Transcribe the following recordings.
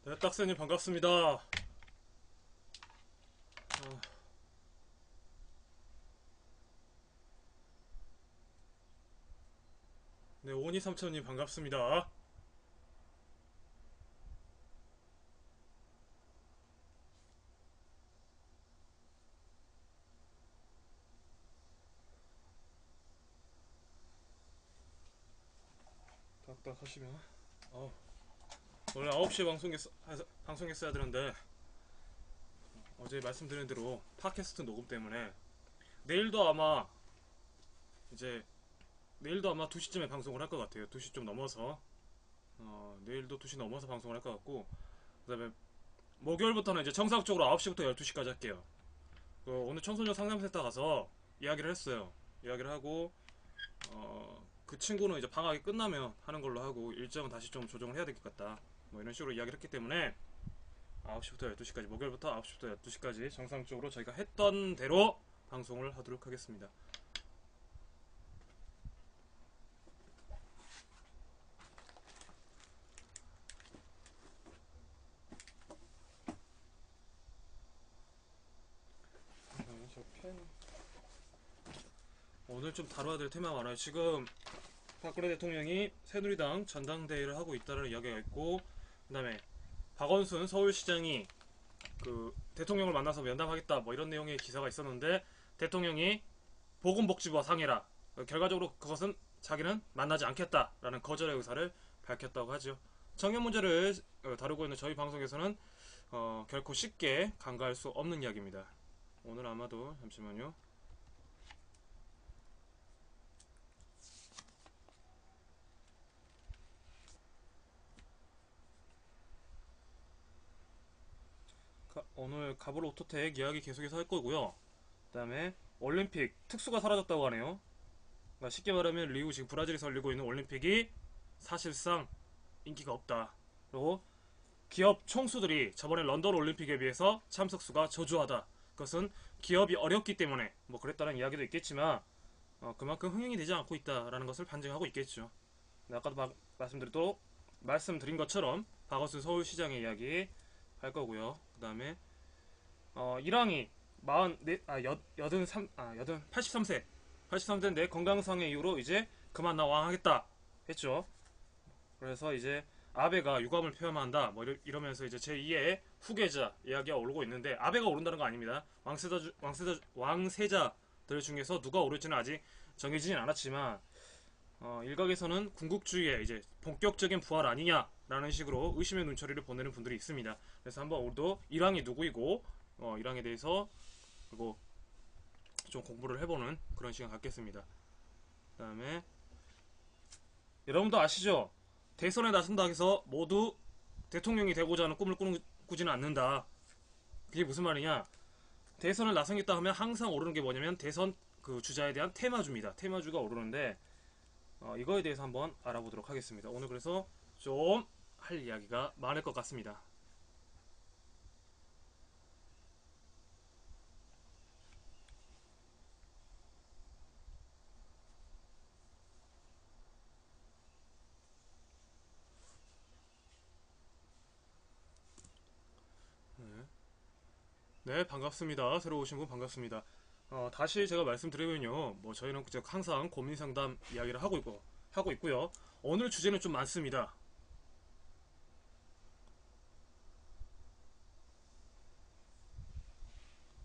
네, 딱새님 반갑습니다. 아, 네, 오니삼천님 반갑습니다. 딱딱 하시면. 어, 오늘 9시에 방송했어야 되는데, 어제 말씀드린 대로 팟캐스트 녹음 때문에, 내일도 아마, 이제, 내일도 아마 2시쯤에 방송을 할 것 같아요. 2시 좀 넘어서. 내일도 2시 넘어서 방송을 할 것 같고, 그 다음에, 목요일부터는 이제 정상적으로 9시부터 12시까지 할게요. 오늘 청소년 상담센터 가서 이야기를 했어요. 이야기를 하고, 그 친구는 이제 방학이 끝나면 하는 걸로 하고 일정은 다시 좀 조정을 해야 될 것 같다. 뭐 이런 식으로 이야기를 했기 때문에 9시부터 12시까지 목요일부터 9시부터 12시까지 정상적으로 저희가 했던 대로 방송을 하도록 하겠습니다. 저 펜. 오늘 좀 다뤄야 될 테마가 많아요. 지금 박근혜 대통령이 새누리당 전당대회를 하고 있다는 이야기가 있고, 그 다음에 박원순 서울시장이 그 대통령을 만나서 면담하겠다 뭐 이런 내용의 기사가 있었는데, 대통령이 보건복지부와 상의라, 결과적으로 그것은 자기는 만나지 않겠다라는 거절의 의사를 밝혔다고 하죠. 청년 문제를 다루고 있는 저희 방송에서는 결코 쉽게 간과할 수 없는 이야기입니다. 오늘 아마도 잠시만요. 오늘 가볼 오토텍 이야기 계속해서 할 거고요. 그 다음에 올림픽 특수가 사라졌다고 하네요. 그러니까 쉽게 말하면 리우, 지금 브라질에서 열리고 있는 올림픽이 사실상 인기가 없다. 그리고 기업 총수들이 저번에 런던 올림픽에 비해서 참석수가 저조하다. 그것은 기업이 어렵기 때문에 뭐 그랬다는 이야기도 있겠지만, 그만큼 흥행이 되지 않고 있다라는 것을 반증하고 있겠죠. 아까도 말씀드린 것처럼 박원순 서울시장의 이야기 할 거고요. 그 다음에 일왕이 83세 83세인데 건강상의 이유로 이제 그만 나왕하겠다 했죠. 그래서 이제 아베가 유감을 표명한다 뭐 이러면서 이제 제2의 후계자 이야기가 오르고 있는데, 아베가 오른다는 거 아닙니다. 왕세자들 중에서 누가 오를지는 아직 정해지진 않았지만, 일각에서는 군국주의의 이제 본격적인 부활 아니냐라는 식으로 의심의 눈초리를 보내는 분들이 있습니다. 그래서 한번 우리도 일왕이 누구이고 일왕에 대해서 그리고 좀 공부를 해보는 그런 시간 갖겠습니다. 그 다음에 여러분도 아시죠? 대선에 나선다 해서 모두 대통령이 되고자 하는 꿈을 꾸지는 않는다. 그게 무슨 말이냐? 대선을 나서겠다 하면 항상 오르는 게 뭐냐면 대선 그 주자에 대한 테마주입니다. 테마주가 오르는데, 이거에 대해서 한번 알아보도록 하겠습니다. 오늘 그래서 좀 할 이야기가 많을 것 같습니다. 네, 반갑습니다. 새로 오신 분 반갑습니다. 다시 제가 말씀드리면요, 뭐 저희는 항상 고민 상담 이야기를 하고 있고요. 오늘 주제는 좀 많습니다.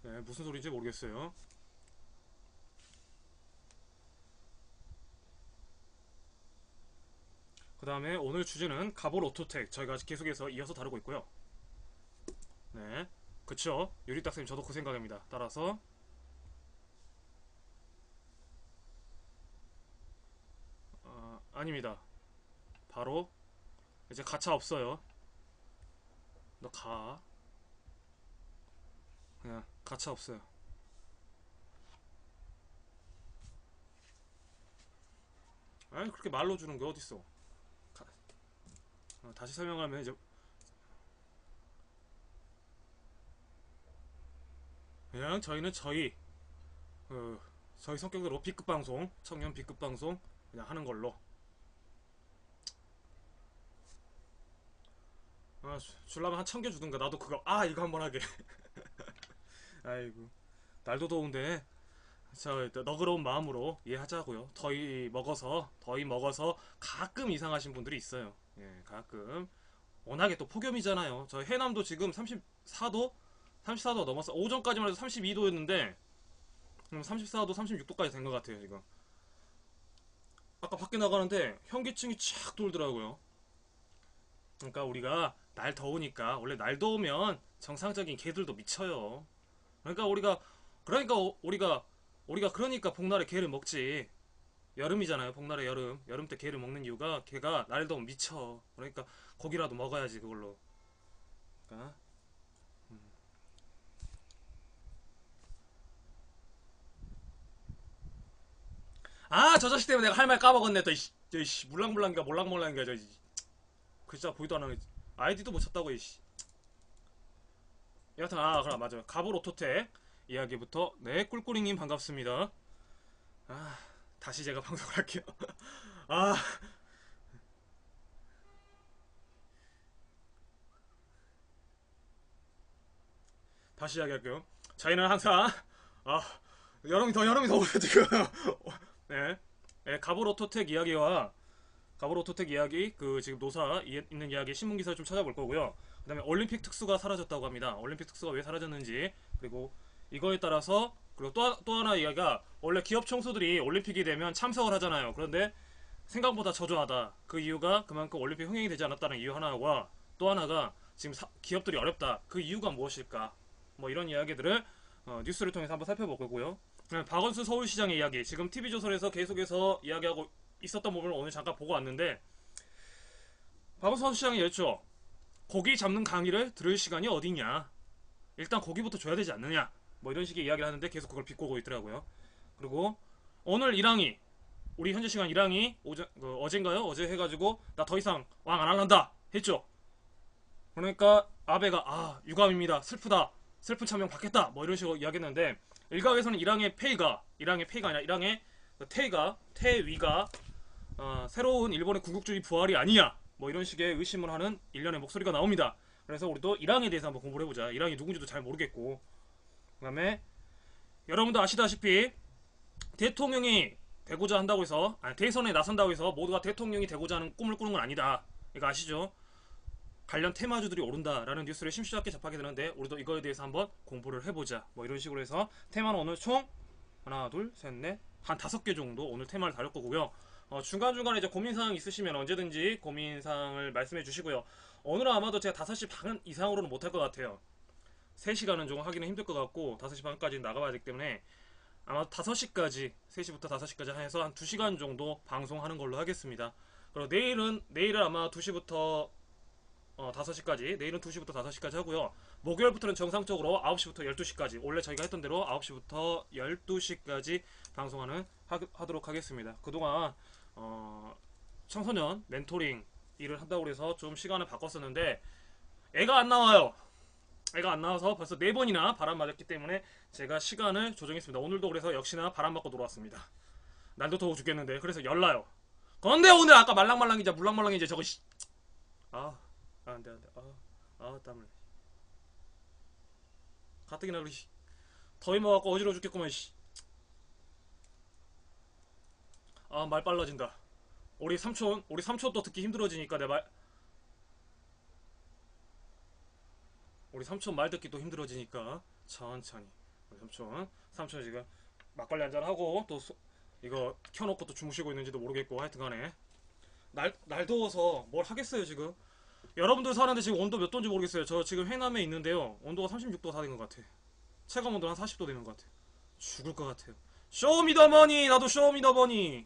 네, 무슨 소리인지 모르겠어요. 그 다음에 오늘 주제는 가볼 오토텍, 저희가 계속해서 이어서 다루고 있고요. 네, 그쵸? 유리딱쌤 저도 그 생각입니다. 따라서 아닙니다. 바로 이제 가차 없어요. 너 가. 그냥 가차 없어요. 아니, 그렇게 말로 주는 게 어딨어. 다시 설명하면 이제 그냥 저희는 저희 성격대로 B급 방송, 청년 B급 방송 그냥 하는 걸로. 줄라면 한 1000개 주든가. 나도 그거 이거 한번 하게. 아이고, 날도 더운데 저 너그러운 마음으로 이해하자고요. 더위 먹어서 가끔 이상하신 분들이 있어요. 예, 가끔. 워낙에 또 폭염이잖아요. 저 해남도 지금 34도? 34도 넘었어. 오전까지만 해도 32도였는데 34도, 36도까지 된 것 같아요, 지금. 아까 밖에 나가는데 현기증이 쫙 돌더라고요. 그러니까 우리가 날 더우니까, 원래 날 더우면 정상적인 개들도 미쳐요. 그러니까 우리가 그러니까 복날에 개를 먹지. 여름이잖아요. 복날에 여름 때 개를 먹는 이유가 개가 날 더우면 미쳐. 그러니까 고기라도 먹어야지, 그걸로. 그러니까 저 자식 때문에 내가 할 말 까먹었네. 또 이씨 물랑물랑인가 몰랑몰랑인가 저 글자 보이도 안 하네. 아이디도 못 찾다고 이씨. 여하튼 그럼 맞아요. 갑을 오토텍 이야기부터. 네, 꿀꿀이님 반갑습니다. 아 다시 제가 방송을 할게요. 아 다시 이야기할게요. 저희는 항상 아 여름이 더 오죠 지금. 네, 네 갑을 오토텍 이야기, 그 지금 있는 이야기 신문 기사를 좀 찾아볼 거고요. 그다음에 올림픽 특수가 사라졌다고 합니다. 올림픽 특수가 왜 사라졌는지, 그리고 이거에 따라서, 그리고 또 하나 이야기가, 원래 기업 총수들이 올림픽이 되면 참석을 하잖아요. 그런데 생각보다 저조하다. 그 이유가 그만큼 올림픽 흥행이 되지 않았다는 이유 하나와, 또 하나가 지금 기업들이 어렵다. 그 이유가 무엇일까? 뭐 이런 이야기들을 뉴스를 통해서 한번 살펴볼 거고요. 박원순 서울시장의 이야기, 지금 TV조선에서 계속해서 이야기하고 있었던 부분을 오늘 잠깐 보고 왔는데, 박원순 서울시장이 얘기했죠. 고기 잡는 강의를 들을 시간이 어디냐. 일단 고기부터 줘야 되지 않느냐. 뭐 이런 식의 이야기를 하는데 계속 그걸 비꼬고 있더라고요. 그리고 오늘 우리 현재 시간 1항이 어젠가요? 어제 해가지고 나 더 이상 왕 안 할란다 했죠. 그러니까 아베가 유감입니다. 슬프다. 슬픈 차명 받겠다. 뭐 이런 식으로 이야기했는데, 일각에서는 1항의 페이가 아니라 1항의 태위가 새로운 일본의 군국주의 부활이 아니냐, 뭐 이런 식의 의심을 하는 일련의 목소리가 나옵니다. 그래서 우리도 1항에 대해서 한번 공부를 해보자. 1항이 누군지도 잘 모르겠고, 그 다음에 여러분도 아시다시피 대통령이 되고자 한다고 해서, 대선에 나선다고 해서 모두가 대통령이 되고자 하는 꿈을 꾸는 건 아니다. 이거 아시죠? 관련 테마주들이 오른다라는 뉴스를 심심찮게 접하게 되는데, 우리도 이거에 대해서 한번 공부를 해보자. 뭐 이런 식으로 해서 테마는 오늘 총 하나, 둘, 셋, 넷, 한 5개 정도 오늘 테마를 다룰 거고요. 중간중간에 이제 고민사항 있으시면 언제든지 고민사항을 말씀해 주시고요. 오늘은 아마도 제가 5시 반 이상으로는 못할 것 같아요. 3시간은 좀 하기는 힘들 것 같고, 5시 반까지 나가봐야 되기 때문에 아마 5시까지, 3시부터 5시까지 해서 한 2시간 정도 방송하는 걸로 하겠습니다. 그리고 내일은 아마 2시부터 5시까지, 내일은 2시부터 5시까지 하고요. 목요일부터는 정상적으로 9시부터 12시까지, 원래 저희가 했던 대로 9시부터 12시까지 방송하는 하도록 하겠습니다. 그동안 청소년 멘토링 일을 한다고 해서 좀 시간을 바꿨었는데, 애가 안 나와요. 애가 안 나와서 벌써 4번이나 바람 맞았기 때문에 제가 시간을 조정했습니다. 오늘도 그래서 역시나 바람 맞고 돌아왔습니다. 날도 더워 죽겠는데, 그래서 열나요. 그런데 오늘 아까 말랑말랑이자 물랑말랑이자 저거 안돼 땀을 가뜩이나 우리 더위 먹어갖고 어지러워 죽겠구만. 말 빨라진다. 우리 삼촌 또 듣기 힘들어지니까 우리 삼촌 말 듣기 또 힘들어지니까 천천히. 우리 삼촌 지금 막걸리 한잔 하고 또 이거 켜놓고 또 주무시고 있는지도 모르겠고, 하여튼간에 날 더워서 뭘 하겠어요 지금. 여러분들 사는데 지금 온도 몇 도인지 모르겠어요. 저 지금 해남에 있는데요, 온도가 36도가 다 된 것 같아. 체감 온도 한 40도 되는 것 같아. 죽을 것 같아요. 쇼미더머니, 나도 쇼미더머니.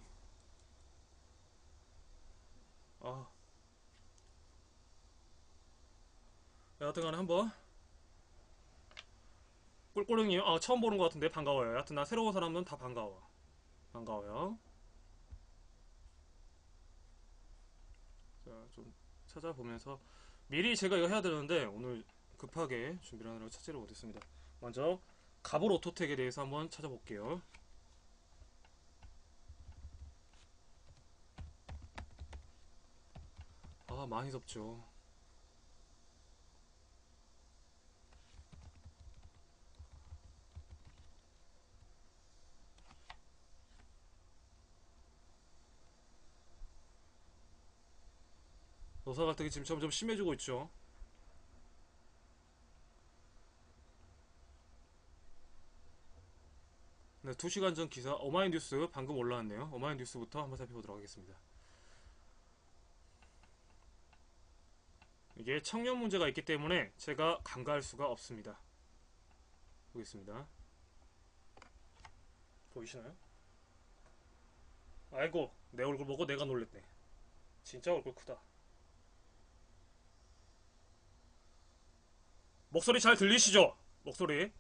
아 여하튼간에 한번 꿀꿀형님, 처음 보는 것 같은데 반가워요. 여하튼 나 새로운 사람들은 다 반가워요. 자, 좀 찾아보면서 미리 제가 이거 해야 되는데 오늘 급하게 준비를 하느라고 찾지를 못했습니다. 먼저 갑을 오토텍에 대해서 한번 찾아볼게요. 많이 덥죠. 노사 갈등이 지금 점점 심해지고 있죠. 네, 2시간 전 기사 어마이뉴스 방금 올라왔네요. 어마이뉴스부터 한번 살펴보도록 하겠습니다. 이게 청년 문제가 있기 때문에 제가 간과할 수가 없습니다. 보겠습니다. 보이시나요? 아이고, 내 얼굴 보고 내가 놀랬네. 진짜 얼굴 크다. 목소리 잘 들리시죠? 목소리.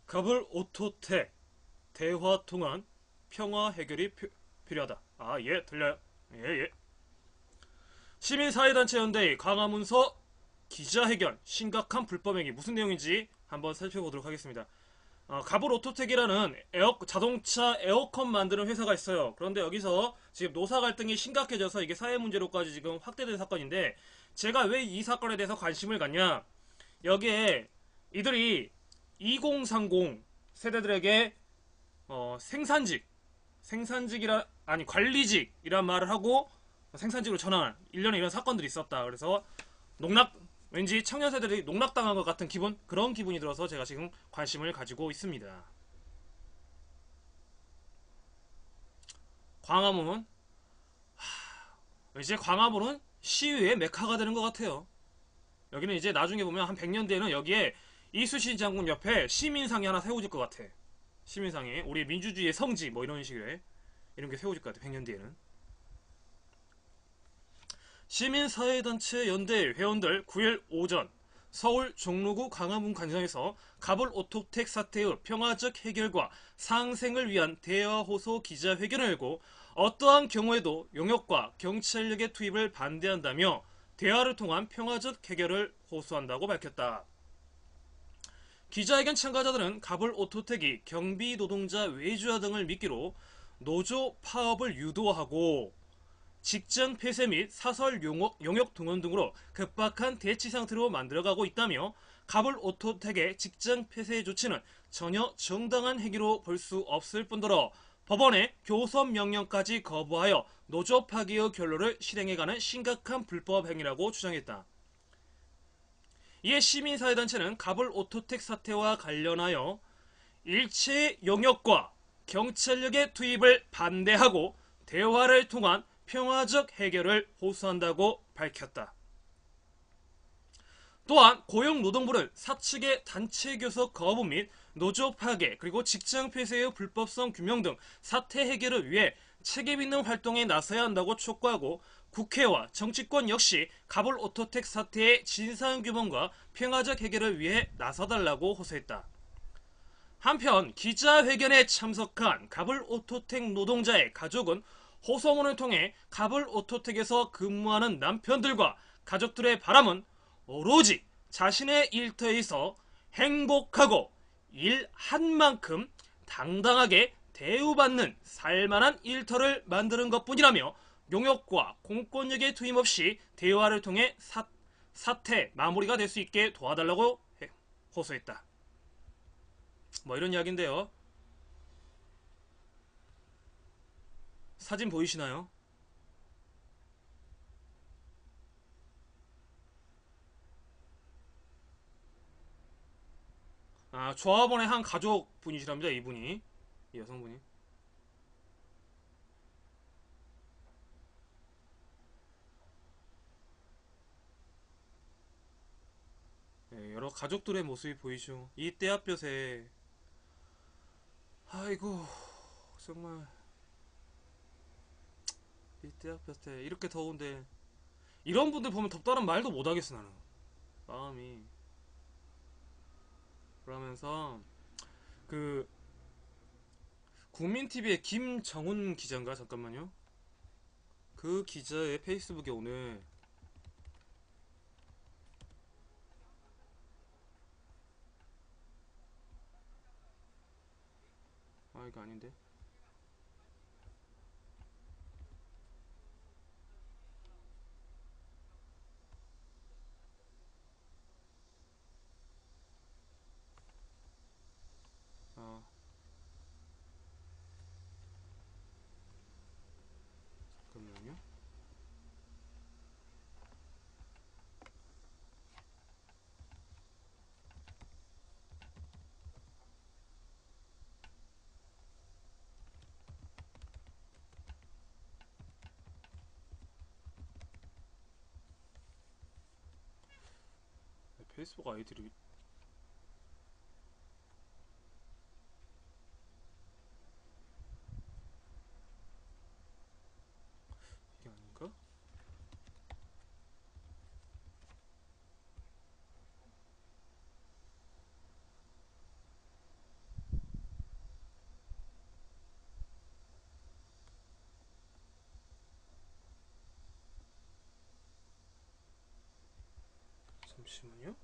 갑을 오토테 대화 통한 평화 해결이 필요하다. 아, 예, 들려요. 예, 예. 시민사회단체 연대의 광화문서 기자회견 심각한 불법행위 무슨 내용인지 한번 살펴보도록 하겠습니다. 가불 오토텍이라는 자동차 에어컨 만드는 회사가 있어요. 그런데 여기서 지금 노사 갈등이 심각해져서 이게 사회 문제로까지 지금 확대된 사건인데, 제가 왜 이 사건에 대해서 관심을 갖냐, 여기에 이들이 2030 세대들에게 생산직이라 아니 관리직이란 말을 하고 생산직으로 전환한 일련의 이런 사건들이 있었다. 그래서 왠지 청년 세대들이 농락당한 것 같은 그런 기분이 들어서 제가 지금 관심을 가지고 있습니다. 광화문은 이제 광화문은 시위의 메카가 되는 것 같아요. 여기는 이제 나중에 보면 한 100년 뒤에는 여기에 이수신 장군 옆에 시민상이 하나 세워질 것 같아. 시민상이 우리 민주주의의 성지 뭐 이런 식의 이런 게 세워질 것 같아. 100년 뒤에는. 시민사회단체 연대 회원들 9일 오전 서울 종로구 광화문 광장에서 가불 오토텍 사태의 평화적 해결과 상생을 위한 대화 호소 기자회견을 열고 어떠한 경우에도 용역과 경찰력의 투입을 반대한다며 대화를 통한 평화적 해결을 호소한다고 밝혔다. 기자회견 참가자들은 가불 오토텍이 경비 노동자 외주화 등을 미끼로 노조 파업을 유도하고 직장 폐쇄 및 사설 용역 동원 등으로 급박한 대치 상태로 만들어가고 있다며, 가불 오토텍의 직장 폐쇄 조치는 전혀 정당한 행위로 볼 수 없을 뿐더러 법원의 교섭 명령까지 거부하여 노조 파기의 결론을 실행해가는 심각한 불법 행위라고 주장했다. 이에 시민사회단체는 가불 오토텍 사태와 관련하여 일체의 용역과 경찰력의 투입을 반대하고 대화를 통한 평화적 해결을 호소한다고 밝혔다. 또한 고용노동부는 사측의 단체 교섭 거부 및 노조 파괴 그리고 직장 폐쇄의 불법성 규명 등 사태 해결을 위해 책임있는 활동에 나서야 한다고 촉구하고, 국회와 정치권 역시 가불 오토텍 사태의 진상규명과 평화적 해결을 위해 나서달라고 호소했다. 한편 기자회견에 참석한 가불 오토텍 노동자의 가족은 호소문을 통해 가불 오토텍에서 근무하는 남편들과 가족들의 바람은 오로지 자신의 일터에서 행복하고 일한 만큼 당당하게 대우받는 살만한 일터를 만드는 것뿐이라며, 용역과 공권력의 투입 없이 대화를 통해 사태 마무리가 될 수 있게 도와달라고 호소했다. 뭐 이런 이야기인데요. 사진 보이시나요? 조합원의 한 가족분이시랍니다. 이분이, 이 여성분이. 네, 여러 가족들의 모습이 보이죠. 이 떼약볕에, 아이고 정말 이 떼약볕에 이렇게 더운데 이런 분들 보면 덥다는 말도 못하겠어 나는. 마음이. 그러면서 그 국민TV의 김정훈 기자인가, 잠깐만요. 그 기자의 페이스북에 오늘 이거 아닌데. 페이스북 아이디를 이게 아닌가? 잠시만요.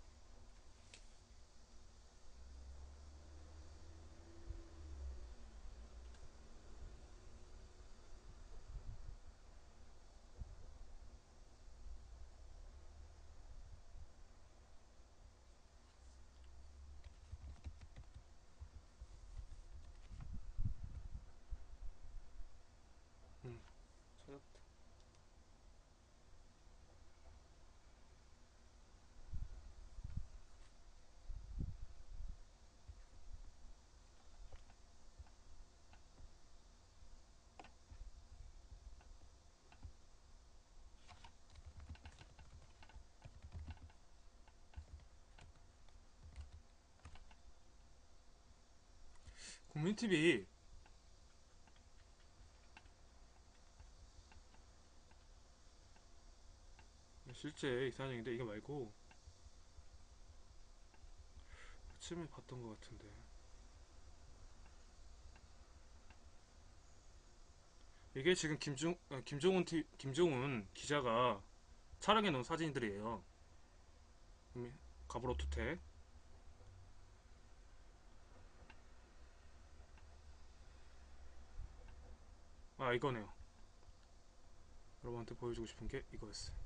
찾았다. 국민TV 실제 이상한 얘기인데 이게 말고 아침에 봤던 것 같은데 이게 지금 김종훈 기자가 촬영해 놓은 사진들이에요. 가브로 투택. 아 이거네요. 여러분한테 보여주고 싶은 게 이거였어요.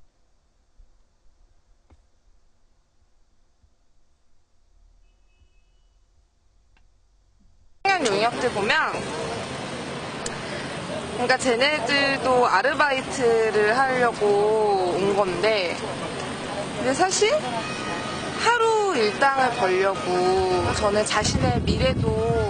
청년 용역들 보면 그러니까 쟤네들도 아르바이트를 하려고 온 건데 근데 사실 하루 일당을 벌려고 저는 자신의 미래도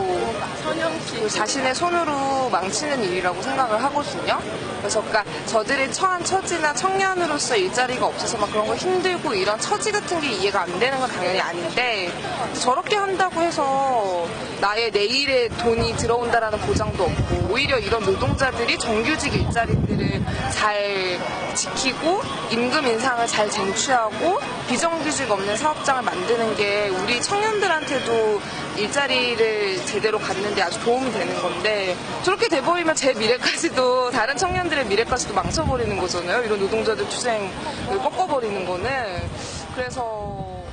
그 자신의 손으로 망치는 일이라고 생각을 하거든요. 그래서 그러니까 저들이 처한 처지나 청년으로서 일자리가 없어서 막 그런 거 힘들고 이런 처지 같은 게 이해가 안 되는 건 당연히 아닌데 저렇게 한다고 해서 나의 내일에 돈이 들어온다라는 보장도 없고 오히려 이런 노동자들이 정규직 일자리들을 잘 지키고 임금 인상을 잘 쟁취하고 비정규직 없는 사업장을 만드는 게 우리 청년들한테도 일자리를 제대로 갖는데 아주 도움이 되는 건데 저렇게 돼버리면 제 미래까지도 다른 청년들의 미래까지도 망쳐버리는 거잖아요. 이런 노동자들 투쟁을 꺾어버리는 거는. 그래서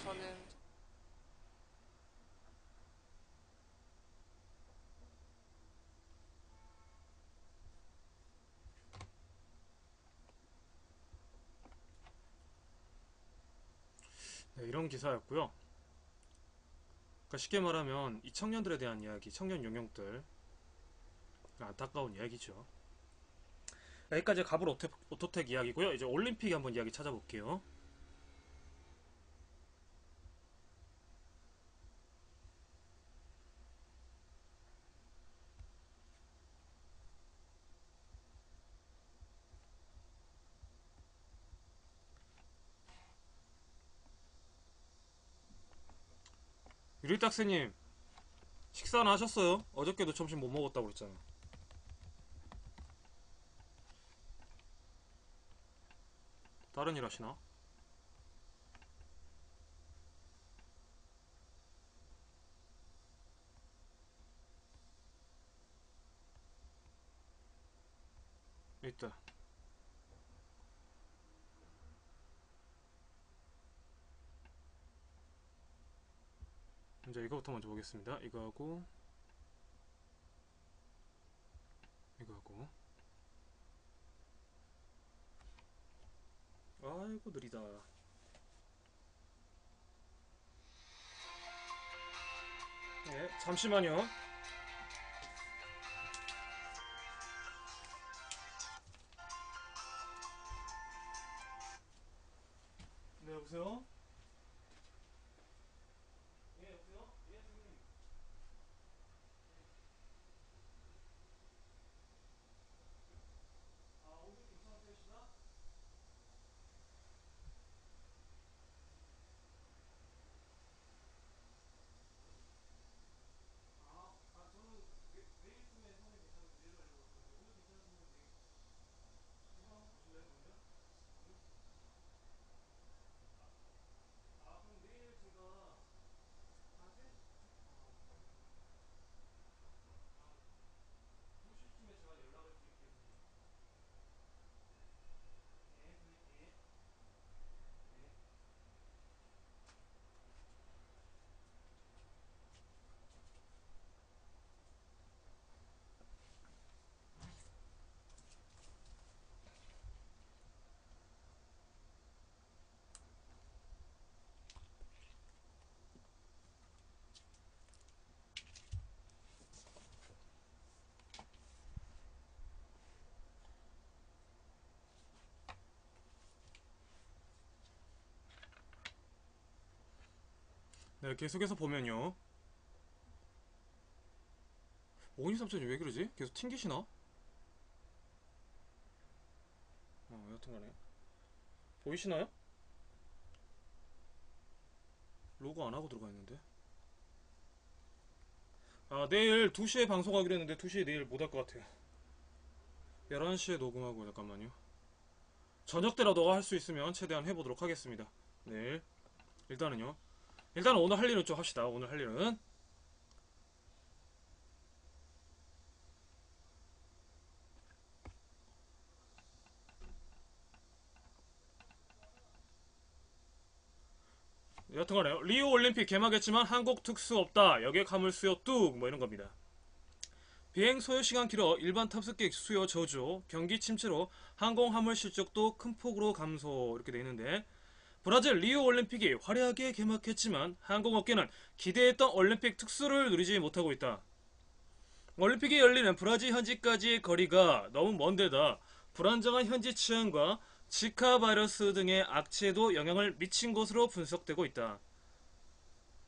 저는 네, 이런 기사였고요. 그러니까 쉽게 말하면 이 청년들에 대한 이야기, 청년 용역들 안타까운 이야기죠. 여기까지 가불 오토텍 이야기고요. 이제 올림픽 한번 이야기 찾아볼게요. 유리딱스님 식사는 하셨어요? 어저께도 점심 못 먹었다고 그랬잖아. 다른 일 하시나? 있다. 이제 이거부터 먼저 보겠습니다. 이거하고 이거하고. 아이고 느리다. 네, 잠시만요. 네, 여보세요? 예, 여보세요? 예, 선생님. 아, 오늘 괜찮으시나? 네, 계속해서 보면요. 523.2 왜 그러지? 계속 튕기시나? 여튼간에 보이시나요? 로고 안 하고 들어가 있는데. 내일 2시에 방송하기로 했는데 2시에 내일 못 할 것 같아요. 11시에 녹음하고 잠깐만요. 저녁때라도 할 수 있으면 최대한 해보도록 하겠습니다. 내일 일단은 오늘 할 일은 좀 합시다. 오늘 할 일은 여튼간에 리우 올림픽 개막했지만 한국 특수 없다. 여객 화물 수요 뚝 뭐 이런 겁니다. 비행 소요 시간 길어 일반 탑승객 수요 저조, 경기 침체로 항공 화물 실적도 큰 폭으로 감소 이렇게 돼 있는데, 브라질 리우 올림픽이 화려하게 개막했지만 항공업계는 기대했던 올림픽 특수를 누리지 못하고 있다. 올림픽이 열리는 브라질 현지까지의 거리가 너무 먼데다 불안정한 현지 치안과 지카 바이러스 등의 악재도 영향을 미친 것으로 분석되고 있다.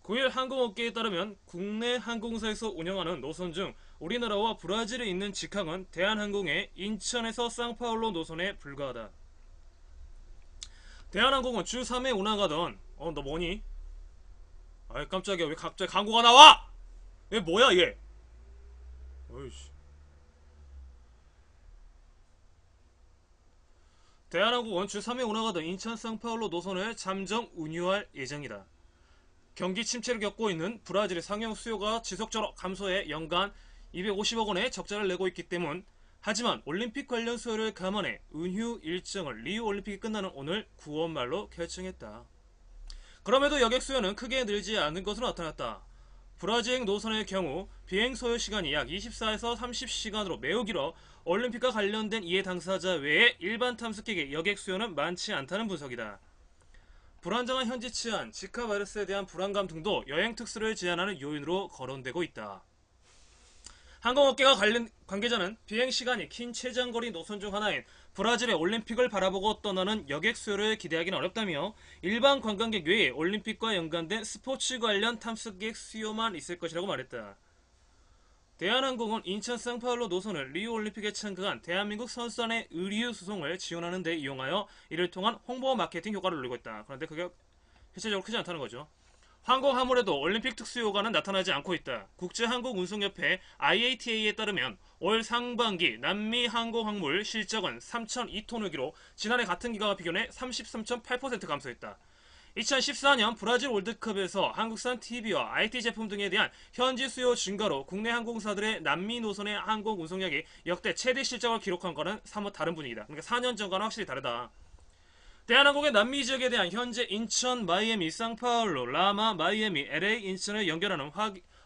9일 항공업계에 따르면 국내 항공사에서 운영하는 노선 중 우리나라와 브라질에 있는 직항은 대한항공의 인천에서 상파울로 노선에 불과하다. 대한항공은 주 3회 운항하던 너 뭐니? 아이 깜짝이야, 왜 갑자기 광고가 나와? 얘 뭐야 얘? 어이씨. 대한항공은 주 3회 운항하던 인천 상파울로 노선을 잠정 운유할 예정이다. 경기 침체를 겪고 있는 브라질의 상용 수요가 지속적으로 감소해 연간 250억 원의 적자를 내고 있기 때문. 하지만 올림픽 관련 수요를 감안해 운휴 일정을 리우 올림픽이 끝나는 오늘 9월 말로 결정했다. 그럼에도 여객 수요는 크게 늘지 않은 것으로 나타났다. 브라질 노선의 경우 비행 소요 시간이 약 24에서 30시간으로 매우 길어 올림픽과 관련된 이해 당사자 외에 일반 탐색객의 여객 수요는 많지 않다는 분석이다. 불안정한 현지 치안, 지카 바이러스에 대한 불안감 등도 여행 특수를 제한하는 요인으로 거론되고 있다. 항공업계가 관계자는 비행 시간이 긴 최장거리 노선 중 하나인 브라질의 올림픽을 바라보고 떠나는 여객 수요를 기대하기는 어렵다며 일반 관광객 외에 올림픽과 연관된 스포츠 관련 탐색객 수요만 있을 것이라고 말했다. 대한항공은 인천 상파울로 노선을 리우 올림픽에 참가한 대한민국 선수단의 의류 수송을 지원하는 데 이용하여 이를 통한 홍보 마케팅 효과를 누리고 있다. 그런데 그게 실질적으로 크지 않다는 거죠. 항공 화물에도 올림픽 특수 효과는 나타나지 않고 있다. 국제항공운송협회 IATA에 따르면 올 상반기 남미 항공 항물 실적은 3,002톤을 기록 지난해 같은 기간과 비교해 33.8% 감소했다. 2014년 브라질 월드컵에서 한국산 TV와 IT 제품 등에 대한 현지 수요 증가로 국내 항공사들의 남미 노선의 항공 운송량이 역대 최대 실적을 기록한 것은 사뭇 다른 분위기다. 그러니까 4년 전과는 확실히 다르다. 대한항공의 남미 지역에 대한 현재 인천, 마이애미, 상파울로, 라마, 마이애미, LA, 인천을 연결하는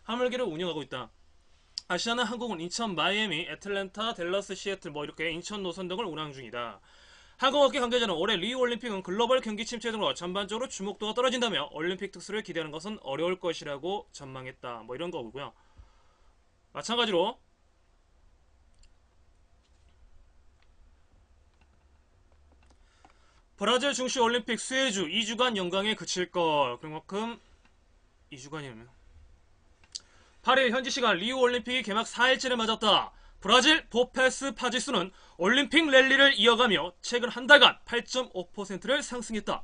화물기를 운영하고 있다. 아시아나 항공은 인천, 마이애미, 애틀랜타, 댈러스, 시애틀 이렇게 인천 노선 등을 운항 중이다. 항공업계 관계자는 올해 리우 올림픽은 글로벌 경기 침체 등으로 전반적으로 주목도가 떨어진다며 올림픽 특수를 기대하는 것은 어려울 것이라고 전망했다. 이런 거고요. 마찬가지로 브라질 중시 올림픽 수혜주 2주간 연강에 그칠 것. 그만큼 2주간이면 8일 현지 시간 리우 올림픽이 개막 4일째를 맞았다. 브라질 보페스 파지수는 올림픽 랠리를 이어가며 최근 한 달간 8.5%를 상승했다.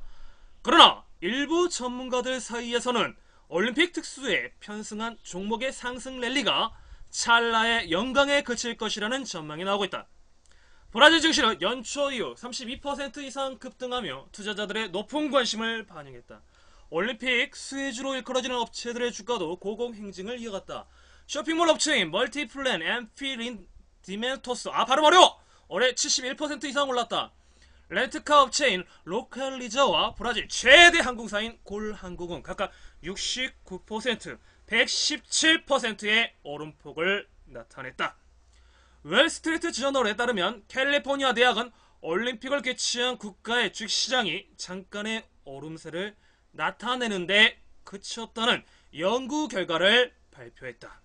그러나 일부 전문가들 사이에서는 올림픽 특수에 편승한 종목의 상승 랠리가 찰나의 영광에 그칠 것이라는 전망이 나오고 있다. 브라질 증시는 연초 이후 32% 이상 급등하며 투자자들의 높은 관심을 반영했다. 올림픽 수혜주로 일컬어지는 업체들의 주가도 고공행진을 이어갔다. 쇼핑몰 업체인 멀티플랜, 엠피린, 디멘토스 발음 어려워! 올해 71% 이상 올랐다. 렌트카 업체인 로컬리저와 브라질 최대 항공사인 골항공은 각각 69%, 117%의 오름폭을 나타냈다. 웰스트리트 저널에 따르면 캘리포니아 대학은 올림픽을 개최한 국가의 주식시장이 잠깐의 오름세를 나타내는데 그쳤다는 연구 결과를 발표했다.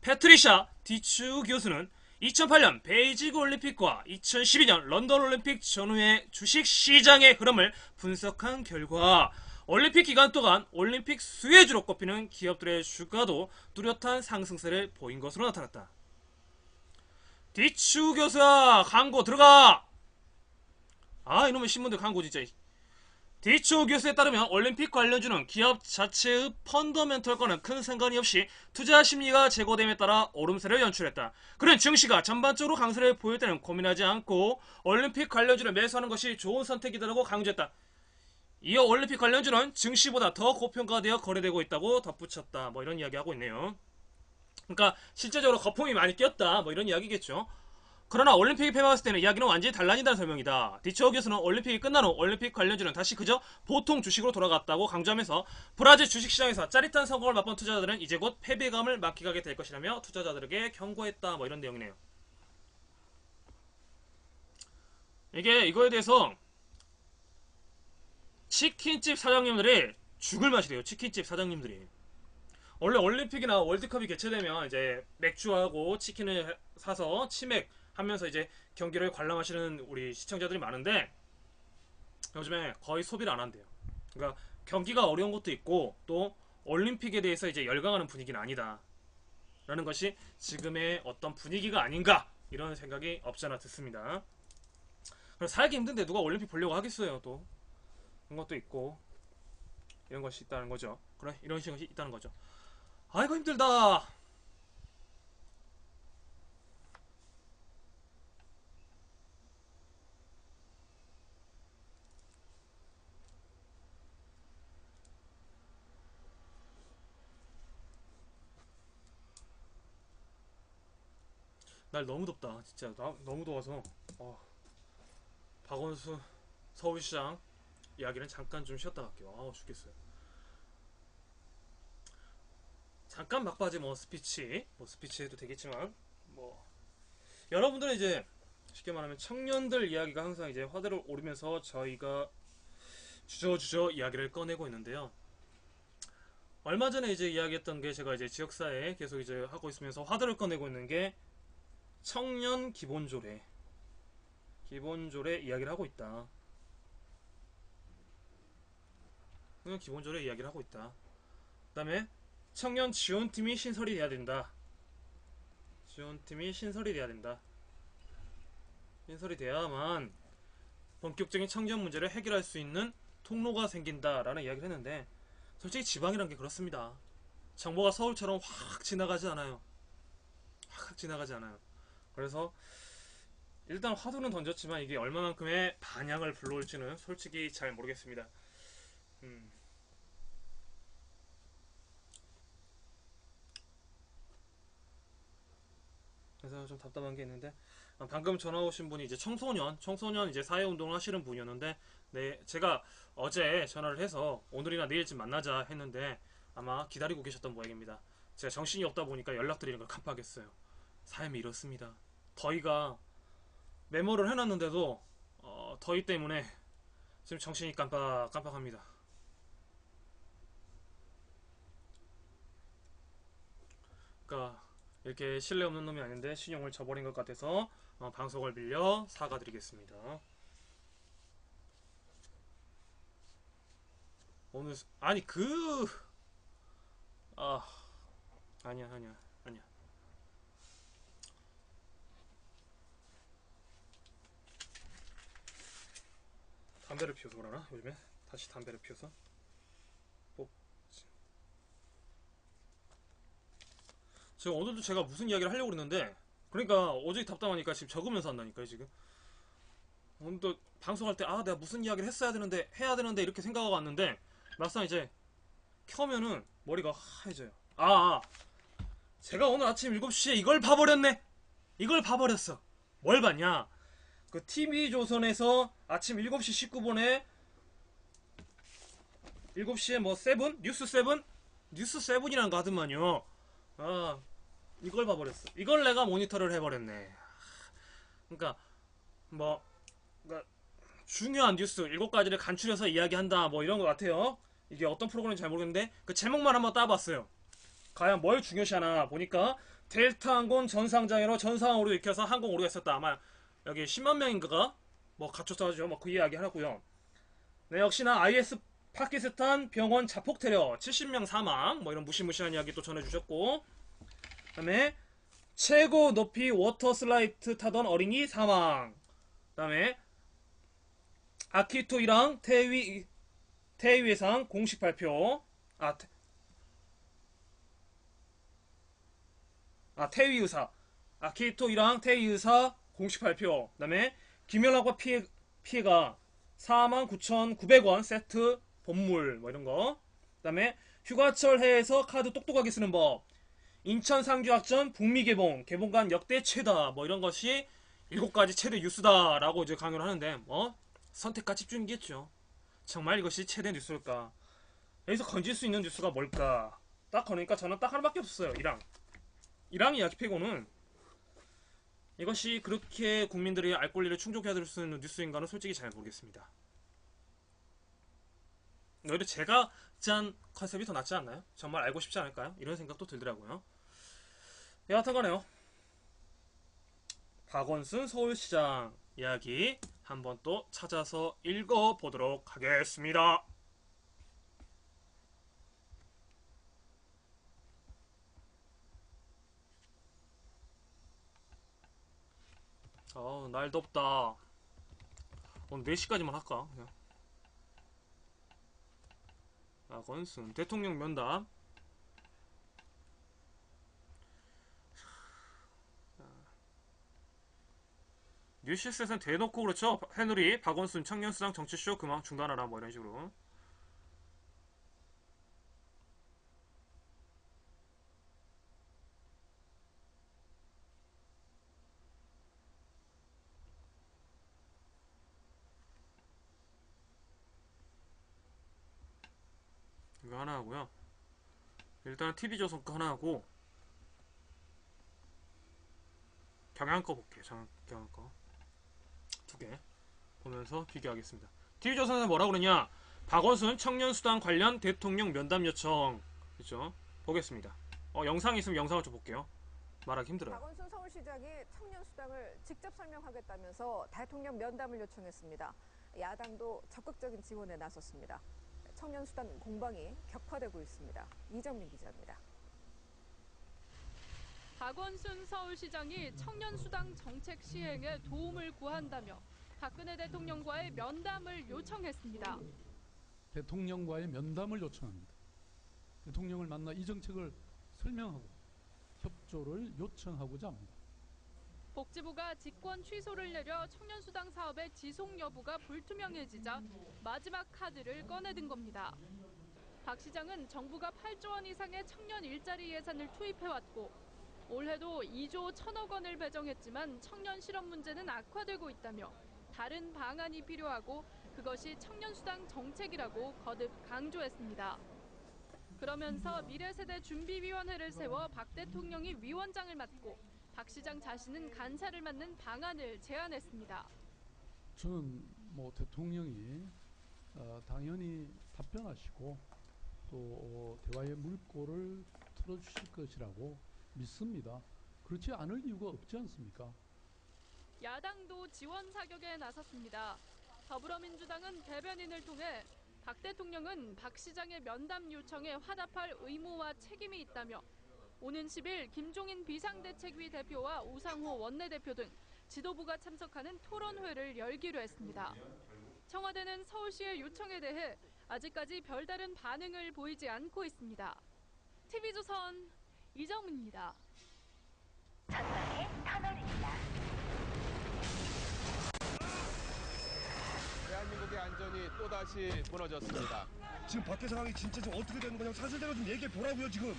패트리샤 디추 교수는 2008년 베이징 올림픽과 2012년 런던 올림픽 전후의 주식시장의 흐름을 분석한 결과 올림픽 기간 동안 올림픽 수혜주로 꼽히는 기업들의 주가도 뚜렷한 상승세를 보인 것으로 나타났다. 디추 교사 광고 들어가! 아 이놈의 신문들 광고 진짜. 디추 교수에 따르면 올림픽 관련주는 기업 자체의 펀더멘털과는 큰 상관이 없이 투자 심리가 제고됨에 따라 오름세를 연출했다. 그는 증시가 전반적으로 강세를 보일 때는 고민하지 않고 올림픽 관련주를 매수하는 것이 좋은 선택이다라고 강조했다. 이어 올림픽 관련주는 증시보다 더 고평가되어 거래되고 있다고 덧붙였다. 뭐 이런 이야기 하고 있네요. 그러니까 실제적으로 거품이 많이 꼈다. 뭐 이런 이야기겠죠. 그러나 올림픽이 폐막했을 때는 이야기는 완전히 달라진다는 설명이다. 디처 교수는 올림픽이 끝난 후 올림픽 관련주는 다시 그저 보통 주식으로 돌아갔다고 강조하면서 브라질 주식시장에서 짜릿한 성공을 맛본 투자자들은 이제 곧 패배감을 만끽하게 될 것이라며 투자자들에게 경고했다. 뭐 이런 내용이네요. 이거에 대해서 치킨집 사장님들이 죽을 맛이래요. 치킨집 사장님들이. 원래 올림픽이나 월드컵이 개최되면 이제 맥주하고 치킨을 사서 치맥 하면서 이제 경기를 관람하시는 우리 시청자들이 많은데 요즘에 거의 소비를 안 한대요. 그러니까 경기가 어려운 것도 있고 또 올림픽에 대해서 이제 열광하는 분위기는 아니다 라는 것이 지금의 어떤 분위기가 아닌가 이런 생각이 없잖아 듭니다. 살기 힘든데 누가 올림픽 보려고 하겠어요. 또 그런 것도 있고 이런 것이 있다는 거죠. 그래 이런 것이 있다는 거죠. 아이고 힘들다. 날 너무 덥다 진짜. 너무 더워서 박원순 서울시장 이야기는 잠깐 좀 쉬었다 갈게요. 아우 죽겠어요. 잠깐 막바지 스피치 해도 되겠지만 여러분들은 이제 쉽게 말하면 청년들 이야기가 항상 이제 화두를 오르면서 저희가 주저주저 이야기를 꺼내고 있는데요. 얼마 전에 이제 이야기했던 게 제가 이제 지역사회에 계속 이제 하고 있으면서 화두를 꺼내고 있는 게 청년 기본조례 이야기를 하고 있다. 청년 기본조례 이야기를 하고 있다. 그 다음에 청년 지원팀이 신설이 돼야 된다. 신설이 돼야만 본격적인 청년 문제를 해결할 수 있는 통로가 생긴다라는 이야기를 했는데 솔직히 지방이란 게 그렇습니다. 정보가 서울처럼 확 지나가지 않아요. 그래서 일단 화두는 던졌지만 이게 얼마만큼의 반향을 불러올지는 솔직히 잘 모르겠습니다. 그래서 좀 답답한 게 있는데 방금 전화 오신 분이 이제 청소년 이제 사회운동을 하시는 분이었는데 네 제가 어제 전화를 해서 오늘이나 내일쯤 만나자 했는데 아마 기다리고 계셨던 모양입니다. 제가 정신이 없다 보니까 연락드리는 걸 깜빡했어요. 삶이 이렇습니다. 더위가 메모를 해놨는데도 더위 때문에 지금 정신이 깜빡합니다. 그러니까 이렇게 신뢰 없는 놈이 아닌데 신용을 저버린 것 같아서 방송을 빌려 사과드리겠습니다. 오늘 아니 아니야. 담배를 피워서 그러나 요즘에 다시 담배를 피워서 지금 오늘도 제가 무슨 이야기를 하려고 그랬는데 그러니까 어제 답답하니까 지금 적으면서 한다니까요. 지금 오늘도 방송할 때 내가 무슨 이야기를 해야 되는데 이렇게 생각하고 왔는데 막상 이제 켜면은 머리가 하얘져요. 제가 오늘 아침 7시에 이걸 봐버렸어. 뭘 봤냐? 그 TV조선에서 아침 7시 19분에 7시에 세븐? 뉴스 7이란 거 하더만요. 이걸 봐버렸어. 이걸 내가 모니터를 해버렸네. 그러니까 중요한 뉴스 7가지를 간추려서 이야기한다 이런 것 같아요. 이게 어떤 프로그램인지 잘 모르겠는데 그 제목만 한번 따봤어요. 과연 뭘 중요시하나 보니까 델타항공 전상장애로 전상으로 익혀서 항공 오류가 있었다. 아마 여기 10만 명인가가 갇혔어 가지고 그 이야기 하고요. 네, 역시나 IS 파키스탄 병원 자폭 테러 70명 사망 뭐 이런 무시무시한 이야기 또 전해주셨고, 그다음에 최고 높이 워터 슬라이드 타던 어린이 사망, 그다음에 아키토이랑 태위의상 공식 발표, 태위의사, 아키토이랑 태위의사 공식 발표, 그다음에 김연아과 피해가 49,900원 세트 본물 뭐 이런 거, 그다음에 휴가철 해에서 카드 똑똑하게 쓰는 법, 인천 상주학전 북미 개봉관 역대 최다 뭐 이런 것이 7가지 최대 뉴스다라고 이제 강요를 하는데, 뭐 선택과 집중이겠죠. 정말 이것이 최대 뉴스일까? 여기서 건질 수 있는 뉴스가 뭘까? 딱 거니까 저는 딱 하나밖에 없었어요. 이랑 이야기 빼고는 이것이 그렇게 국민들의 알 권리를 충족해야 될 수 있는 뉴스인가는 솔직히 잘 모르겠습니다. 오히려 제가 짠 컨셉이 더 낫지 않나요? 정말 알고 싶지 않을까요? 이런 생각도 들더라고요. 여하튼 간에요, 박원순 서울시장 이야기 한번 또 찾아서 읽어보도록 하겠습니다. 날 덥다. 오늘 4시까지만 할까? 그냥. 박원순 대통령 면담. 뉴시스에서는 대놓고 그렇죠. 해누리 박원순 청년수당 정치쇼 그만 중단하라 뭐 이런 식으로. 이거 하나 하고요. 일단 TV조선 거 하나 하고 경향 거 볼게요. 경향 거 2개 보면서 비교하겠습니다. TV조선에서 뭐라고 그러냐, 박원순 청년수당 관련 대통령 면담 요청. 그렇죠? 보겠습니다. 영상이 있으면 영상을 좀 볼게요. 말하기 힘들어요. 박원순 서울시장이 청년수당을 직접 설명하겠다면서 대통령 면담을 요청했습니다. 야당도 적극적인 지원에 나섰습니다. 청년수당 공방이 격화되고 있습니다. 이정민 기자입니다. 박원순 서울시장이 청년수당 정책 시행에 도움을 구한다며 박근혜 대통령과의 면담을 요청했습니다. 대통령과의 면담을 요청합니다. 대통령을 만나 이 정책을 설명하고 협조를 요청하고자 합니다. 복지부가 직권 취소를 내려 청년수당 사업의 지속 여부가 불투명해지자 마지막 카드를 꺼내든 겁니다. 박 시장은 정부가 8조 원 이상의 청년 일자리 예산을 투입해왔고 올해도 2조 1천억 원을 배정했지만 청년 실업 문제는 악화되고 있다며 다른 방안이 필요하고 그것이 청년수당 정책이라고 거듭 강조했습니다. 그러면서 미래세대 준비위원회를 세워 박 대통령이 위원장을 맡고 박 시장 자신은 간사를 맡는 방안을 제안했습니다. 저는 대통령이 당연히 답변하시고 또 대화의 물꼬를 틀어주실 것이라고 믿습니다. 그렇지 않을 이유가 없지 않습니까? 야당도 지원 사격에 나섰습니다. 더불어민주당은 대변인을 통해 박 대통령은 박 시장의 면담 요청에 화답할 의무와 책임이 있다며 오는 10일 김종인 비상대책위 대표와 우상호 원내대표 등 지도부가 참석하는 토론회를 열기로 했습니다. 청와대는 서울시의 요청에 대해 아직까지 별다른 반응을 보이지 않고 있습니다. TV조선 이정민입니다. 전방에 터널입니다. 대한민국의 안전이 또다시 무너졌습니다. 지금 밖에 상황이 진짜 좀 어떻게 되는 거냐고 사실대로 좀 얘기해 보라고요 지금.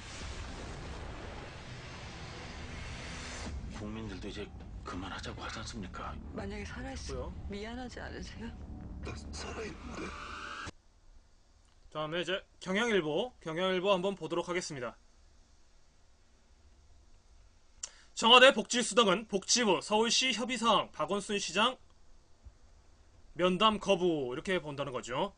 국민들도 이제 그만하자고 하지 않습니까? 만약에 살아있으면 미안하지 않으세요? 나 살아있는데. 다음에 이제 경향일보 한번 보도록 하겠습니다. 청와대 복지수당은 복지부 서울시 협의사항 박원순 시장 면담 거부 이렇게 본다는 거죠.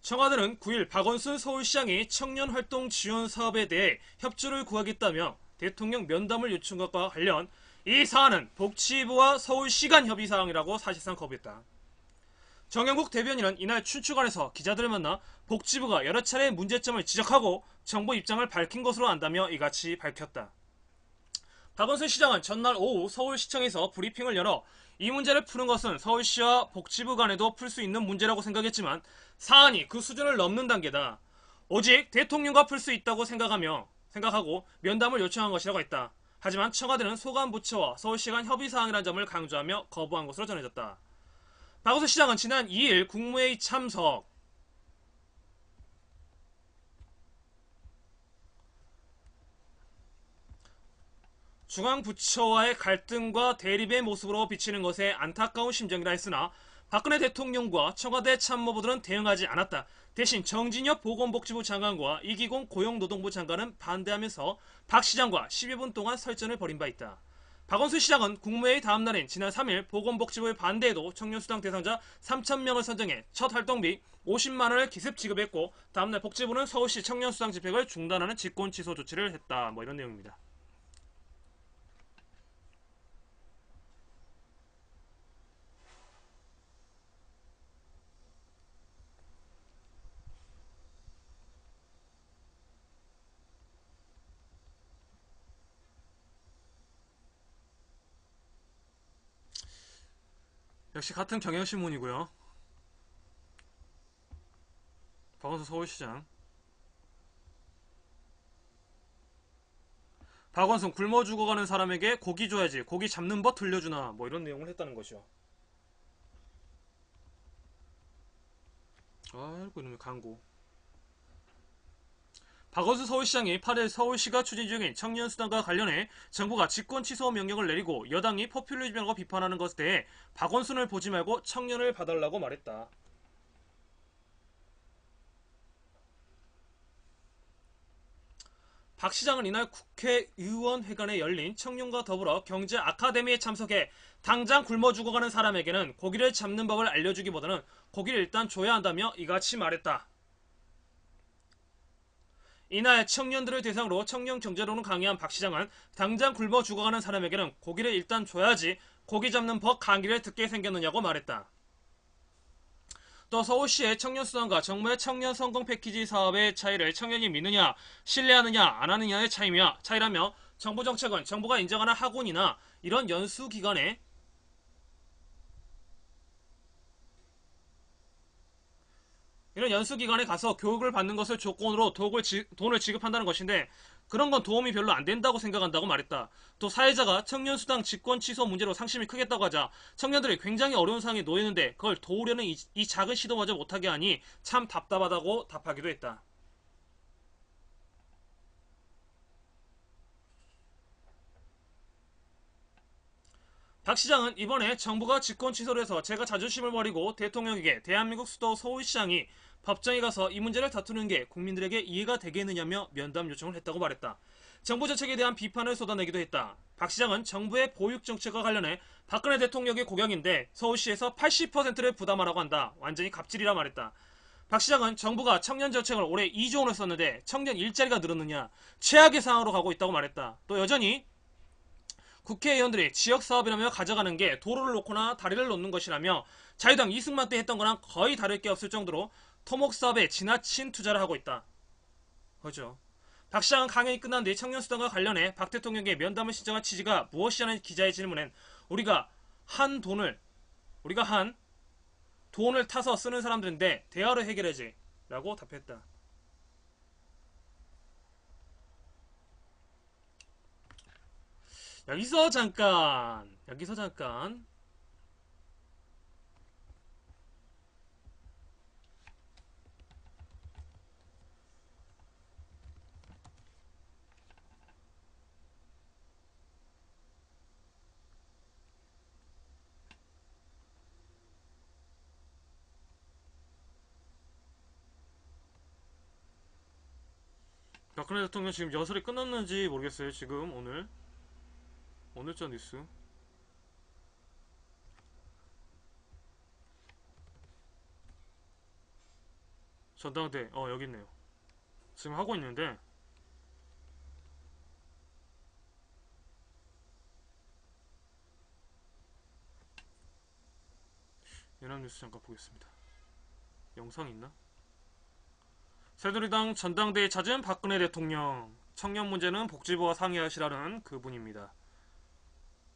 청와대는 9일 박원순 서울시장이 청년활동 지원 사업에 대해 협조를 구하겠다며 대통령 면담을 요청한 것과 관련 이 사안은 복지부와 서울시 간 협의사항이라고 사실상 거부했다. 정영국 대변인은 이날 춘추관에서 기자들을 만나 복지부가 여러 차례 문제점을 지적하고 정부 입장을 밝힌 것으로 안다며 이같이 밝혔다. 박원순 시장은 전날 오후 서울시청에서 브리핑을 열어 이 문제를 푸는 것은 서울시와 복지부 간에도 풀 수 있는 문제라고 생각했지만 사안이 그 수준을 넘는 단계다. 오직 대통령과 풀 수 있다고 생각하고 면담을 요청한 것이라고 했다. 하지만 청와대는 소관부처와 서울시 간 협의사항이라는 점을 강조하며 거부한 것으로 전해졌다. 박원순 시장은 지난 2일 국무회의 참석, 중앙부처와의 갈등과 대립의 모습으로 비치는 것에 안타까운 심정이라 했으나 박근혜 대통령과 청와대 참모부들은 대응하지 않았다. 대신 정진엽 보건복지부 장관과 이기공 고용노동부 장관은 반대하면서 박 시장과 10여 분 동안 설전을 벌인 바 있다. 박원순 시장은 국무회의 다음 날인 지난 3일 보건복지부의 반대에도 청년수당 대상자 3,000명을 선정해 첫 활동비 50만 원을 기습 지급했고 다음날 복지부는 서울시 청년수당 집행을 중단하는 직권 취소 조치를 했다. 뭐 이런 내용입니다. 역시 같은 경향신문이고요. 박원순 서울시장. 박원순 굶어 죽어가는 사람에게 고기 줘야지, 고기 잡는 법 들려주나, 뭐 이런 내용을 했다는 것이요. 아이고 이놈의 광고. 박원순 서울시장이 8일 서울시가 추진 중인 청년수당과 관련해 정부가 직권 취소 명령을 내리고 여당이 포퓰리즘이라고 비판하는 것에 대해 박원순을 보지 말고 청년을 봐달라고 말했다. 박 시장은 이날 국회의원회관에 열린 청년과 더불어 경제 아카데미에 참석해 당장 굶어 죽어가는 사람에게는 고기를 잡는 법을 알려주기보다는 고기를 일단 줘야 한다며 이같이 말했다. 이날 청년들을 대상으로 청년 경제론을 강의한 박 시장은 당장 굶어 죽어가는 사람에게는 고기를 일단 줘야지 고기 잡는 법 강의를 듣게 생겼느냐고 말했다. 또 서울시의 청년수당과 정부의 청년 성공 패키지 사업의 차이를 청년이 믿느냐, 신뢰하느냐, 안 하느냐의 차이라며 정부 정책은 정부가 인정하는 학원이나 이런 연수기관에 가서 교육을 받는 것을 조건으로 돈을 지급한다는 것인데 그런 건 도움이 별로 안 된다고 생각한다고 말했다. 또 사회자가 청년수당 직권 취소 문제로 상심이 크겠다고 하자 청년들이 굉장히 어려운 상황에 놓이는데 그걸 도우려는 이 작은 시도마저 못하게 하니 참 답답하다고 답하기도 했다. 박 시장은 이번에 정부가 직권 취소를 해서 제가 자존심을 버리고 대통령에게 대한민국 수도 서울시장이 법정에 가서 이 문제를 다투는 게 국민들에게 이해가 되겠느냐며 면담 요청을 했다고 말했다. 정부 정책에 대한 비판을 쏟아내기도 했다. 박 시장은 정부의 보육 정책과 관련해 박근혜 대통령의 고향인데 서울시에서 80%를 부담하라고 한다. 완전히 갑질이라 말했다. 박 시장은 정부가 청년 정책을 올해 2조 원을 썼는데 청년 일자리가 늘었느냐, 최악의 상황으로 가고 있다고 말했다. 또 여전히 국회의원들이 지역사업이라며 가져가는 게 도로를 놓거나 다리를 놓는 것이라며 자유당 이승만 때 했던 거랑 거의 다를 게 없을 정도로 토목사업에 지나친 투자를 하고 있다. 그죠. 박 시장은 강연이 끝난 뒤 청년수당과 관련해 박 대통령에게 면담을 신청한 취지가 무엇이냐는 기자의 질문엔 우리가 한 돈을 타서 쓰는 사람들인데 대화로 해결하지 라고 답했다. 여기서 잠깐 박근혜 대통령 지금 여설이 끝났는지 모르겠어요. 지금 오늘자 뉴스 전당대 여기 있네요. 지금 하고 있는데 연합뉴스 잠깐 보겠습니다. 영상 있나? 새누리당 전당대회 찾은 박근혜 대통령. 청년 문제는 복지부와 상의하시라는 그분입니다.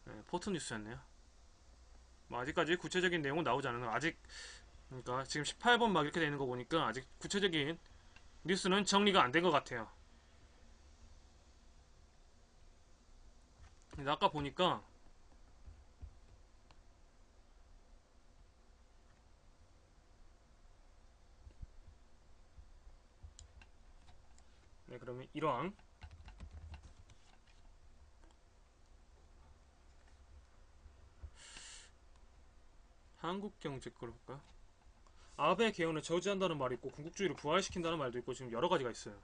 네, 포트뉴스였네요. 뭐 아직까지 구체적인 내용은 나오지 않은 아직 그러니까 지금 18번 막 이렇게 되는 거 보니까 아직 구체적인 뉴스는 정리가 안 된 것 같아요. 근데 아까 보니까 네, 그러면 1왕 한국경제 걸 볼까요? 아베 개헌을 저지한다는 말이 있고 군국주의를 부활시킨다는 말도 있고 지금 여러 가지가 있어요.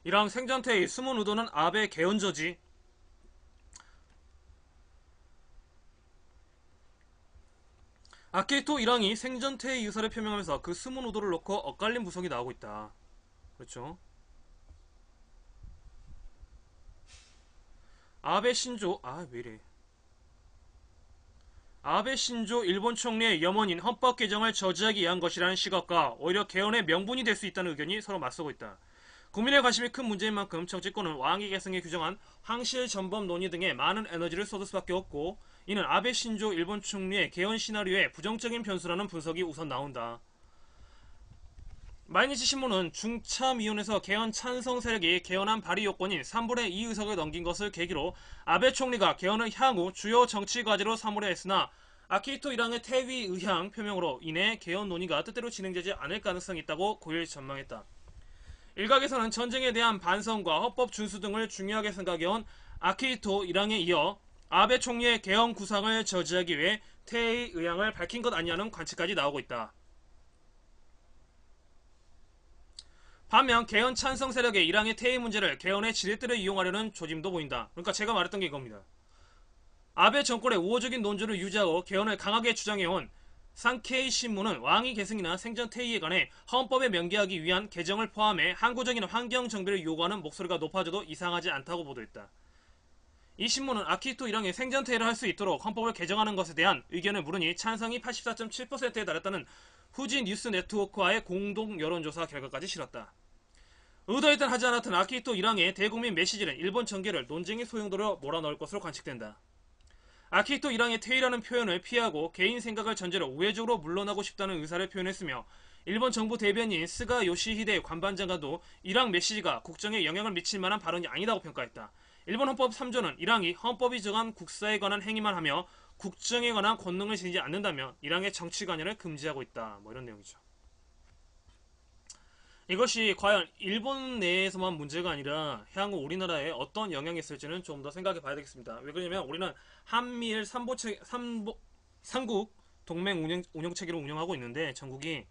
이랑 생전퇴의 숨은 의도는 아베 개헌 저지. 아케이토 1왕이 생전퇴의 의사를 표명하면서 그 숨은 의도를 놓고 엇갈린 분석이 나오고 있다. 그렇죠? 아베 신조 왜이래 아베 신조 일본 총리의 염원인 헌법 개정을 저지하기 위한 것이라는 시각과 오히려 개헌의 명분이 될 수 있다는 의견이 서로 맞서고 있다. 국민의 관심이 큰 문제인 만큼 정치권은 왕위 계승에 규정한 황실 전범 논의 등에 많은 에너지를 쏟을 수밖에 없고, 이는 아베 신조 일본 총리의 개헌 시나리오에 부정적인 변수라는 분석이 우선 나온다. 마이니치 신문은 중참위원회에서 개헌 찬성 세력이 개헌안 발의 요건인 3분의 2 의석을 넘긴 것을 계기로 아베 총리가 개헌을 향후 주요 정치 과제로 삼으려 했으나 아키히토 1왕의 퇴위 의향 표명으로 인해 개헌 논의가 뜻대로 진행되지 않을 가능성이 있다고 고일 전망했다. 일각에서는 전쟁에 대한 반성과 헌법 준수 등을 중요하게 생각해온 아키히토 1왕에 이어 아베 총리의 개헌 구상을 저지하기 위해 퇴위 의향을 밝힌 것 아니냐는 관측까지 나오고 있다. 반면 개헌 찬성 세력의 1왕의 퇴위 문제를 개헌의 지렛대로 이용하려는 조짐도 보인다. 그러니까 제가 말했던 게 이겁니다. 아베 정권의 우호적인 논조를 유지하고 개헌을 강하게 주장해온 산케이 신문은 왕위 계승이나 생전 퇴위에 관해 헌법에 명기하기 위한 개정을 포함해 항구적인 환경 정비를 요구하는 목소리가 높아져도 이상하지 않다고 보도했다. 이 신문은 아키히토 1왕이 생전 퇴위를 할 수 있도록 헌법을 개정하는 것에 대한 의견을 물으니 찬성이 84.7%에 달했다는 후지 뉴스 네트워크와의 공동 여론조사 결과까지 실었다. 의도했든 하지 않았든 아키히토 1왕의 대국민 메시지는 일본 정계를 논쟁의 소용도로 몰아넣을 것으로 관측된다. 아키히토 1왕의 퇴위라는 표현을 피하고 개인 생각을 전제로 우회적으로 물러나고 싶다는 의사를 표현했으며, 일본 정부 대변인 스가 요시히데 관반장관도 1왕 메시지가 국정에 영향을 미칠 만한 발언이 아니다고 평가했다. 일본 헌법 3조는 1왕이 헌법이 정한 국사에 관한 행위만 하며 국정에 관한 권능을 지니지 않는다며 1왕의 정치 관여를 금지하고 있다. 뭐 이런 내용이죠. 이것이 과연 일본 내에서만 문제가 아니라 향후 우리나라에 어떤 영향이 있을지는 좀 더 생각해 봐야 되겠습니다. 왜 그러냐면 우리는 한미일 삼국 동맹 운영 체계를 운영하고 있는데, 전국이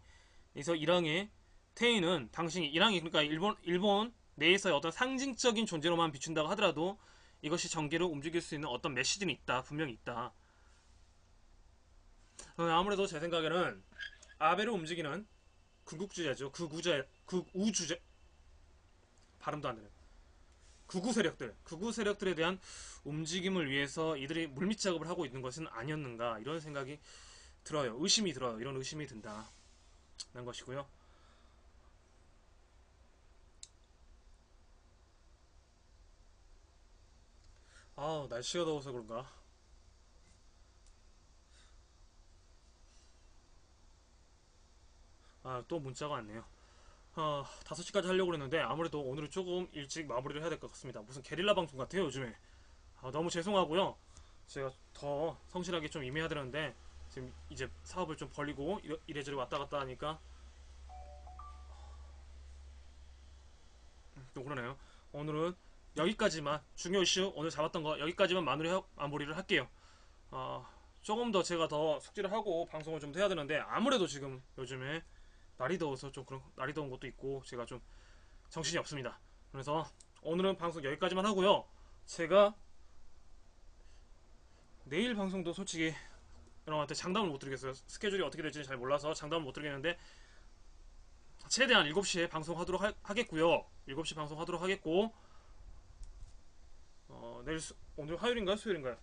그래서 1왕의 퇴위는 당신이 1왕이 그러니까 일본 내에서의 어떤 상징적인 존재로만 비춘다고 하더라도 이것이 정계를 움직일 수 있는 어떤 메시지는 있다. 분명히 있다. 아무래도 제 생각에는 아베를 움직이는 군국주의자죠. 극우주제 발음도 안 되네. 극우 세력들에 대한 움직임을 위해서 이들이 물밑 작업을 하고 있는 것은 아니었는가, 이런 생각이 들어요. 의심이 들어요. 이런 의심이 든다. 라는 것이고요. 날씨가 더워서 그런가. 또 문자가 왔네요. 5시까지 하려고 그랬는데 아무래도 오늘은 조금 일찍 마무리를 해야 될 것 같습니다. 무슨 게릴라 방송 같아요 요즘에. 너무 죄송하고요. 제가 더 성실하게 좀 임해야 되는데 지금 이제 사업을 좀 벌리고 이래저래 왔다 갔다 하니까 또 그러네요. 오늘은 여기까지만, 중요 이슈 오늘 잡았던 거 여기까지만 마무리를 할게요. 조금 더 제가 더 숙지를 하고 방송을 좀 해야 되는데 아무래도 지금 요즘에 날이 더워서 좀 그런, 날이 더운 것도 있고 제가 좀 정신이 없습니다. 그래서 오늘은 방송 여기까지만 하고요. 제가 내일 방송도 솔직히 여러분한테 장담을 못 드리겠어요. 스케줄이 어떻게 될지 잘 몰라서 장담을 못 드리겠는데 최대한 7시에 방송하도록 하겠고요. 7시 방송하도록 하겠고, 오늘 화요일인가요? 수요일인가요?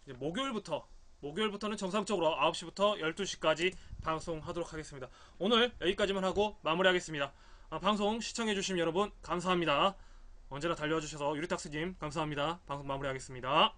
이제 목요일부터는 정상적으로 9시부터 12시까지 방송하도록 하겠습니다. 오늘 여기까지만 하고 마무리하겠습니다. 방송 시청해주신 여러분 감사합니다. 언제나 달려와주셔서 유리탁스님 감사합니다. 방송 마무리하겠습니다.